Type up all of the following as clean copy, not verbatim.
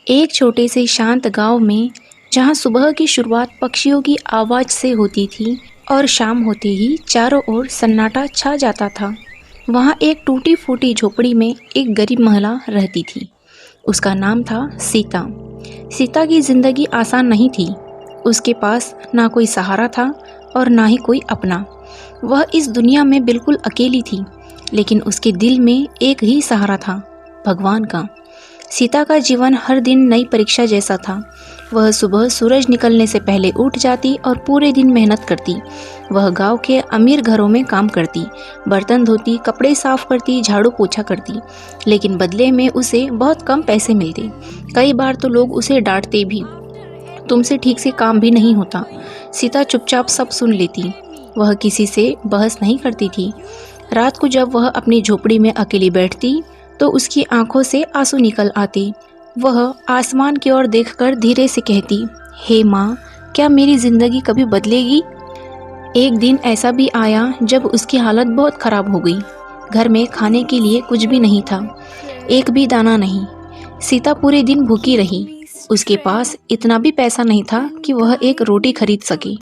एक छोटे से शांत गांव में, जहां सुबह की शुरुआत पक्षियों की आवाज से होती थी और शाम होते ही चारों ओर सन्नाटा छा जाता था, वहां एक टूटी फूटी झोपड़ी में एक गरीब महिला रहती थी। उसका नाम था सीता। सीता की जिंदगी आसान नहीं थी। उसके पास ना कोई सहारा था और ना ही कोई अपना। वह इस दुनिया में बिल्कुल अकेली थी, लेकिन उसके दिल में एक ही सहारा था, भगवान का। सीता का जीवन हर दिन नई परीक्षा जैसा था। वह सुबह सूरज निकलने से पहले उठ जाती और पूरे दिन मेहनत करती। वह गांव के अमीर घरों में काम करती, बर्तन धोती, कपड़े साफ करती, झाड़ू पोछा करती, लेकिन बदले में उसे बहुत कम पैसे मिलते। कई बार तो लोग उसे डांटते भी, तुमसे ठीक से काम भी नहीं होता। सीता चुपचाप सब सुन लेती। वह किसी से बहस नहीं करती थी। रात को जब वह अपनी झोपड़ी में अकेली बैठती तो उसकी आंखों से आंसू निकल आते। वह आसमान की ओर देखकर धीरे से कहती, हे माँ, क्या मेरी जिंदगी कभी बदलेगी? एक दिन ऐसा भी आया जब उसकी हालत बहुत खराब हो गई। घर में खाने के लिए कुछ भी नहीं था, एक भी दाना नहीं। सीता पूरे दिन भूखी रही। उसके पास इतना भी पैसा नहीं था कि वह एक रोटी खरीद सके।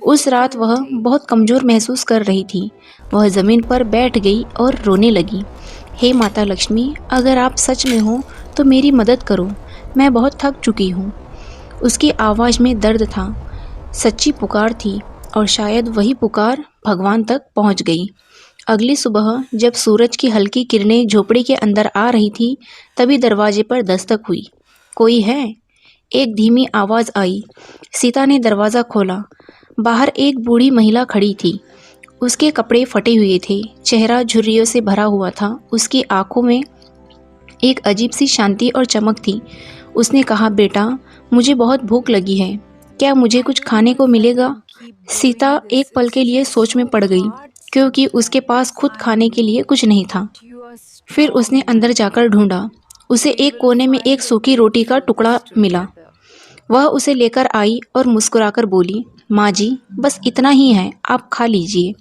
उस रात वह बहुत कमजोर महसूस कर रही थी। वह जमीन पर बैठ गई और रोने लगी। हे माता लक्ष्मी, अगर आप सच में हो तो मेरी मदद करो, मैं बहुत थक चुकी हूँ। उसकी आवाज़ में दर्द था, सच्ची पुकार थी, और शायद वही पुकार भगवान तक पहुँच गई। अगली सुबह जब सूरज की हल्की किरणें झोपड़ी के अंदर आ रही थी, तभी दरवाजे पर दस्तक हुई। कोई है? एक धीमी आवाज़ आई। सीता ने दरवाज़ा खोला। बाहर एक बूढ़ी महिला खड़ी थी। उसके कपड़े फटे हुए थे, चेहरा झुर्रियों से भरा हुआ था। उसकी आंखों में एक अजीब सी शांति और चमक थी। उसने कहा, बेटा, मुझे बहुत भूख लगी है, क्या मुझे कुछ खाने को मिलेगा? सीता एक पल के लिए सोच में पड़ गई, क्योंकि उसके पास खुद खाने के लिए कुछ नहीं था। फिर उसने अंदर जाकर ढूंढा। उसे एक कोने में एक सूखी रोटी का टुकड़ा मिला। वह उसे लेकर आई और मुस्कुराकर बोली, माँ जी, बस इतना ही है, आप खा लीजिए।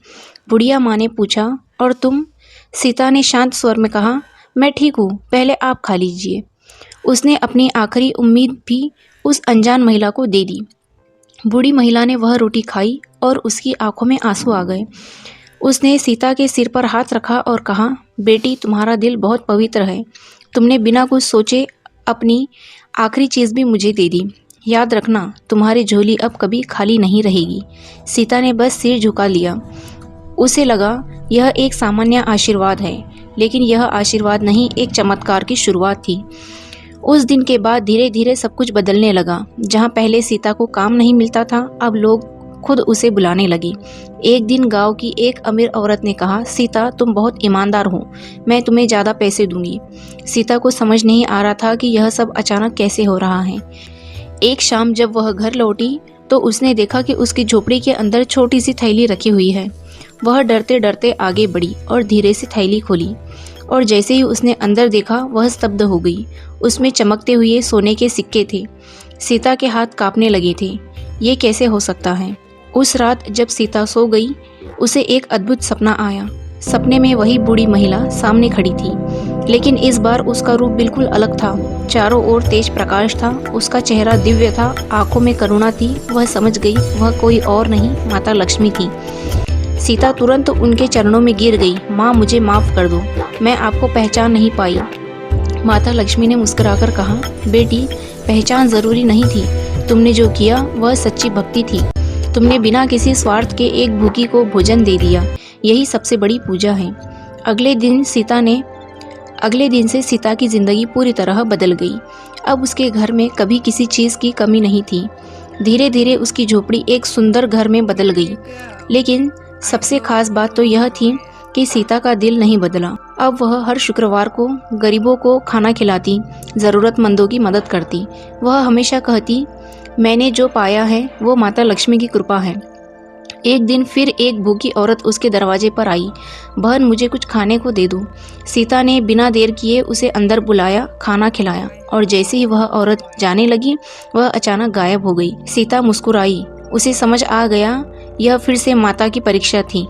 बुढ़िया माँ ने पूछा, और तुम? सीता ने शांत स्वर में कहा, मैं ठीक हूँ, पहले आप खा लीजिए। उसने अपनी आखिरी उम्मीद भी उस अनजान महिला को दे दी। बूढ़ी महिला ने वह रोटी खाई और उसकी आंखों में आंसू आ गए। उसने सीता के सिर पर हाथ रखा और कहा, बेटी, तुम्हारा दिल बहुत पवित्र है। तुमने बिना कुछ सोचे अपनी आखिरी चीज़ भी मुझे दे दी। याद रखना, तुम्हारी झोली अब कभी खाली नहीं रहेगी। सीता ने बस सिर झुका लिया। उसे लगा यह एक सामान्य आशीर्वाद है, लेकिन यह आशीर्वाद नहीं, एक चमत्कार की शुरुआत थी। उस दिन के बाद धीरे धीरे सब कुछ बदलने लगा। जहाँ पहले सीता को काम नहीं मिलता था, अब लोग खुद उसे बुलाने लगी। एक दिन गांव की एक अमीर औरत ने कहा, सीता, तुम बहुत ईमानदार हो, मैं तुम्हें ज़्यादा पैसे दूंगी। सीता को समझ नहीं आ रहा था कि यह सब अचानक कैसे हो रहा है। एक शाम जब वह घर लौटी तो उसने देखा कि उसकी झोपड़ी के अंदर छोटी सी थैली रखी हुई है। वह डरते डरते आगे बढ़ी और धीरे से थैली खोली, और जैसे ही उसने अंदर देखा वह स्तब्ध हो गई। उसमें चमकते हुए सोने के सिक्के थे। सीता के हाथ कांपने लगे थे। ये कैसे हो सकता है? उस रात जब सीता सो गई, उसे एक अद्भुत सपना आया। सपने में वही बूढ़ी महिला सामने खड़ी थी, लेकिन इस बार उसका रूप बिल्कुल अलग था। चारों ओर तेज प्रकाश था, उसका चेहरा दिव्य था, आंखों में करुणा थी। वह समझ गई वह कोई और नहीं, माता लक्ष्मी थी। सीता तुरंत उनके चरणों में गिर गई। माँ, मुझे माफ़ कर दो, मैं आपको पहचान नहीं पाई। माता लक्ष्मी ने मुस्कुराकर कहा, बेटी, पहचान ज़रूरी नहीं थी। तुमने जो किया वह सच्ची भक्ति थी। तुमने बिना किसी स्वार्थ के एक भूखी को भोजन दे दिया, यही सबसे बड़ी पूजा है। अगले दिन से सीता की ज़िंदगी पूरी तरह बदल गई। अब उसके घर में कभी किसी चीज़ की कमी नहीं थी। धीरे धीरे उसकी झोपड़ी एक सुंदर घर में बदल गई। लेकिन सबसे खास बात तो यह थी कि सीता का दिल नहीं बदला। अब वह हर शुक्रवार को गरीबों को खाना खिलाती, ज़रूरतमंदों की मदद करती। वह हमेशा कहती, मैंने जो पाया है वो माता लक्ष्मी की कृपा है। एक दिन फिर एक भूखी औरत उसके दरवाजे पर आई। बहन, मुझे कुछ खाने को दे दो। सीता ने बिना देर किए उसे अंदर बुलाया, खाना खिलाया, और जैसे ही वह औरत जाने लगी वह अचानक गायब हो गई। सीता मुस्कुराई। उसे समझ आ गया यह फिर से माता की परीक्षा थी।